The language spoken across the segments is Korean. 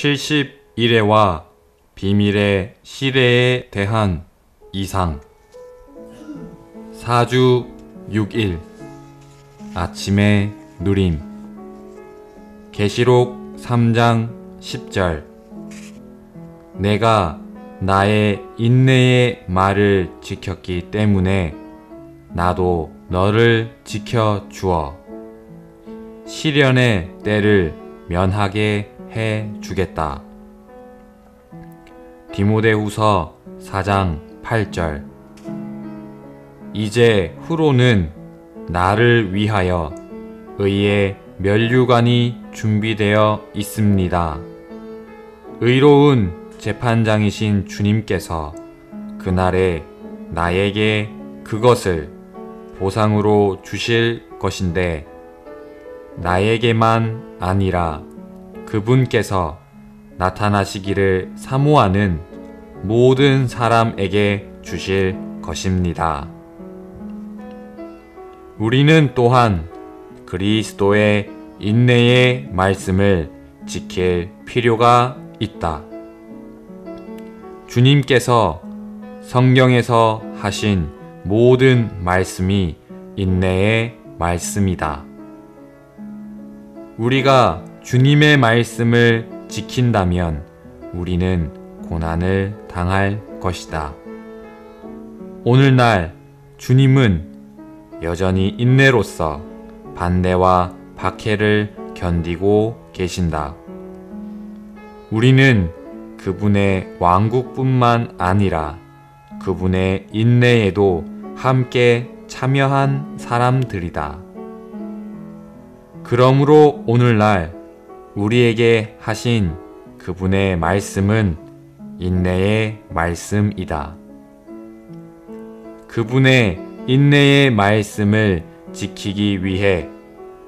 71회와 비밀의 시대에 대한 이상 4주 6일 아침의 누림 계시록 3장 10절 내가 나의 인내의 말을 지켰기 때문에 나도 너를 지켜주어 시련의 때를 면하게 해 주겠다. 디모데후서 4장 8절 이제 후로는 나를 위하여 의의 면류관이 준비되어 있습니다. 의로운 재판장이신 주님께서 그날에 나에게 그것을 보상으로 주실 것인데 나에게만 아니라 그분께서 나타나시기를 사모하는 모든 사람에게 주실 것입니다. 우리는 또한 그리스도의 인내의 말씀을 지킬 필요가 있다. 주님께서 성경에서 하신 모든 말씀이 인내의 말씀이다. 우리가 주님의 말씀을 지킨다면 우리는 고난을 당할 것이다. 오늘날 주님은 여전히 인내로서 반대와 박해를 견디고 계신다. 우리는 그분의 왕국뿐만 아니라 그분의 인내에도 함께 참여한 사람들이다. 그러므로 오늘날 우리에게 하신 그분의 말씀은 인내의 말씀이다. 그분의 인내의 말씀을 지키기 위해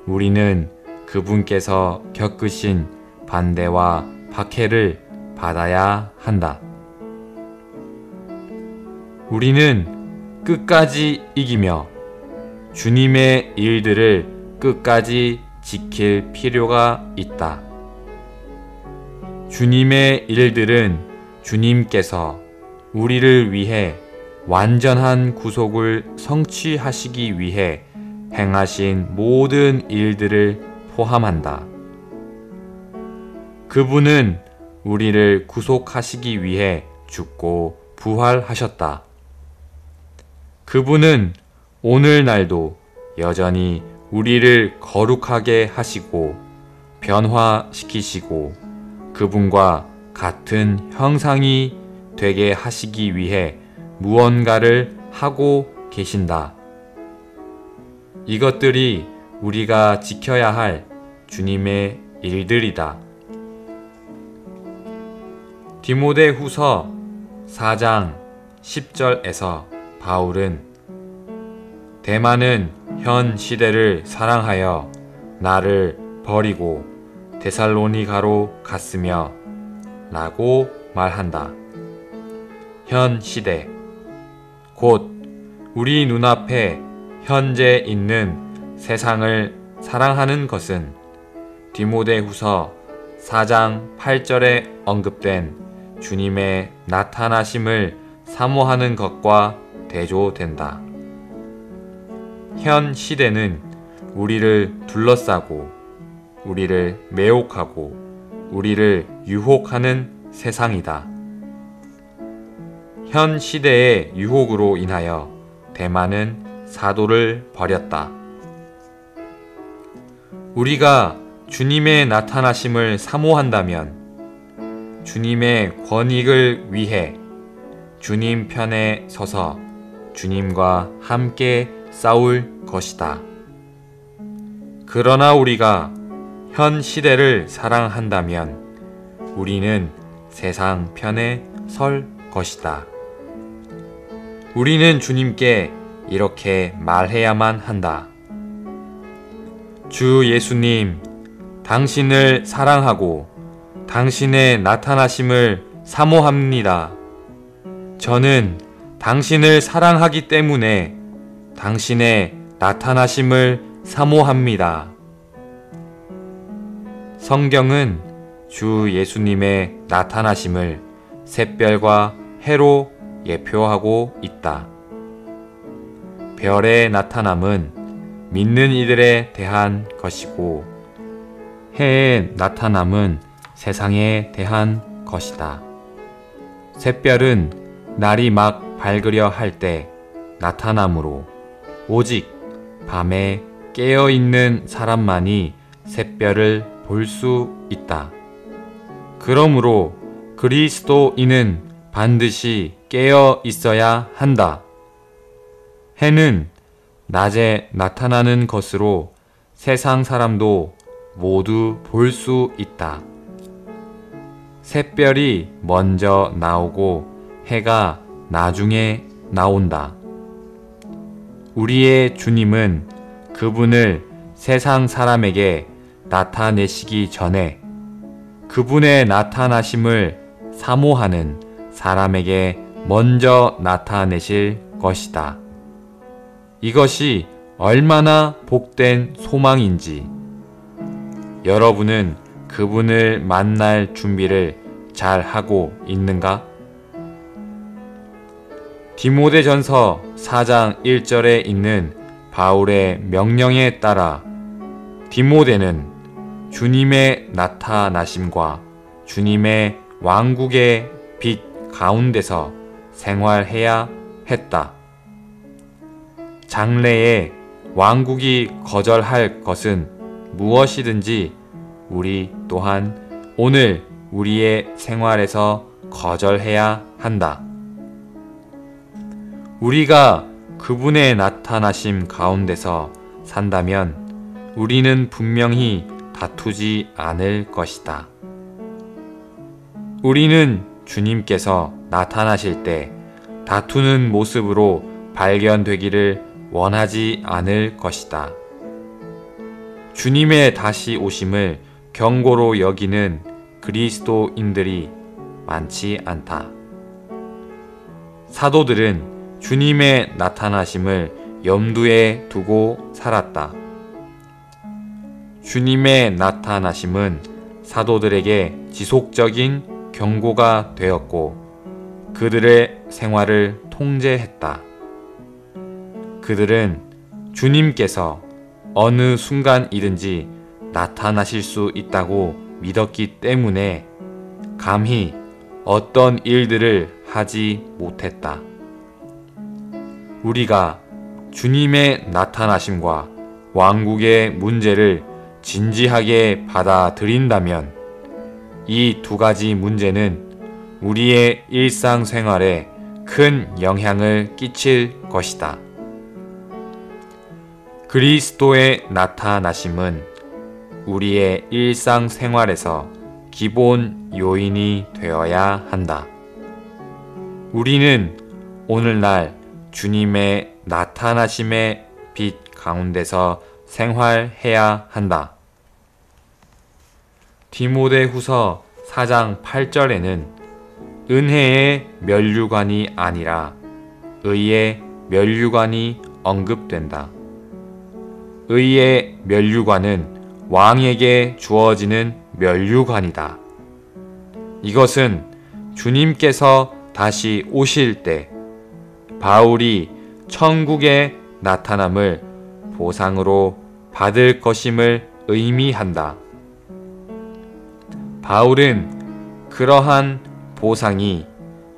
우리는 그분께서 겪으신 반대와 박해를 받아야 한다. 우리는 끝까지 이기며 주님의 일들을 끝까지 지킬 필요가 있다. 주님의 일들은 주님께서 우리를 위해 완전한 구속을 성취하시기 위해 행하신 모든 일들을 포함한다. 그분은 우리를 구속하시기 위해 죽고 부활하셨다. 그분은 오늘날도 여전히 우리를 거룩하게 하시고 변화시키시고 그분과 같은 형상이 되게 하시기 위해 무언가를 하고 계신다. 이것들이 우리가 지켜야 할 주님의 일들이다. 디모데후서 4장 10절에서 바울은 대만은 현 시대를 사랑하여 나를 버리고 데살로니가로 갔으며 라고 말한다. 현 시대 곧 우리 눈앞에 현재 있는 세상을 사랑하는 것은 디모데후서 4장 8절에 언급된 주님의 나타나심을 사모하는 것과 대조된다. 현 시대는 우리를 둘러싸고 우리를 매혹하고 우리를 유혹하는 세상이다. 현 시대의 유혹으로 인하여 대만은 사도를 버렸다. 우리가 주님의 나타나심을 사모한다면 주님의 권익을 위해 주님 편에 서서 주님과 함께 싸울 것이다. 그러나 우리가 현 시대를 사랑한다면 우리는 세상 편에 설 것이다. 우리는 주님께 이렇게 말해야만 한다. 주 예수님, 당신을 사랑하고 당신의 나타나심을 사모합니다. 저는 당신을 사랑하기 때문에 당신의 나타나심을 사모합니다. 성경은 주 예수님의 나타나심을 샛별과 해로 예표하고 있다. 별의 나타남은 믿는 이들에 대한 것이고 해의 나타남은 세상에 대한 것이다. 샛별은 날이 막 밝으려 할 때 나타남으로 오직 밤에 깨어있는 사람만이 샛별을 볼 수 있다. 그러므로 그리스도인은 반드시 깨어 있어야 한다. 해는 낮에 나타나는 것으로 세상 사람도 모두 볼 수 있다. 샛별이 먼저 나오고 해가 나중에 나온다. 우리의 주님은 그분을 세상 사람에게 나타내시기 전에 그분의 나타나심을 사모하는 사람에게 먼저 나타내실 것이다. 이것이 얼마나 복된 소망인지 여러분은 그분을 만날 준비를 잘 하고 있는가? 디모데전서 4장 1절에 있는 바울의 명령에 따라 디모데는 주님의 나타나심과 주님의 왕국의 빛 가운데서 생활해야 했다. 장래에 왕국이 거절할 것은 무엇이든지 우리 또한 오늘 우리의 생활에서 거절해야 한다. 우리가 그분의 나타나심 가운데서 산다면 우리는 분명히 다투지 않을 것이다. 우리는 주님께서 나타나실 때 다투는 모습으로 발견되기를 원하지 않을 것이다. 주님의 다시 오심을 경고로 여기는 그리스도인들이 많지 않다. 사도들은 주님의 나타나심을 염두에 두고 살았다. 주님의 나타나심은 사도들에게 지속적인 경고가 되었고 그들의 생활을 통제했다. 그들은 주님께서 어느 순간이든지 나타나실 수 있다고 믿었기 때문에 감히 어떤 일들을 하지 못했다. 우리가 주님의 나타나심과 왕국의 문제를 진지하게 받아들인다면 이 두 가지 문제는 우리의 일상생활에 큰 영향을 끼칠 것이다. 그리스도의 나타나심은 우리의 일상생활에서 기본 요인이 되어야 한다. 우리는 오늘날 주님의 나타나심의 빛 가운데서 생활해야 한다. 디모데후서 4장 8절에는 은혜의 면류관이 아니라 의의 면류관이 언급된다. 의의 면류관은 왕에게 주어지는 면류관이다. 이것은 주님께서 다시 오실 때 바울이 천국의 나타남을 보상으로 받을 것임을 의미한다. 바울은 그러한 보상이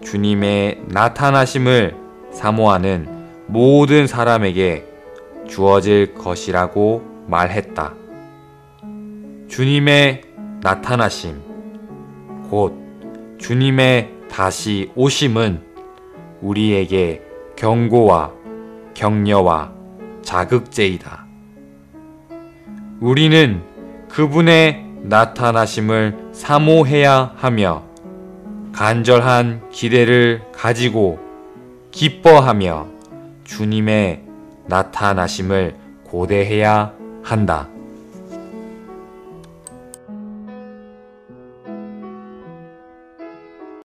주님의 나타나심을 사모하는 모든 사람에게 주어질 것이라고 말했다. 주님의 나타나심, 곧 주님의 다시 오심은 우리에게 경고와 격려와 자극제이다. 우리는 그분의 나타나심을 사모해야 하며 간절한 기대를 가지고 기뻐하며 주님의 나타나심을 고대해야 한다.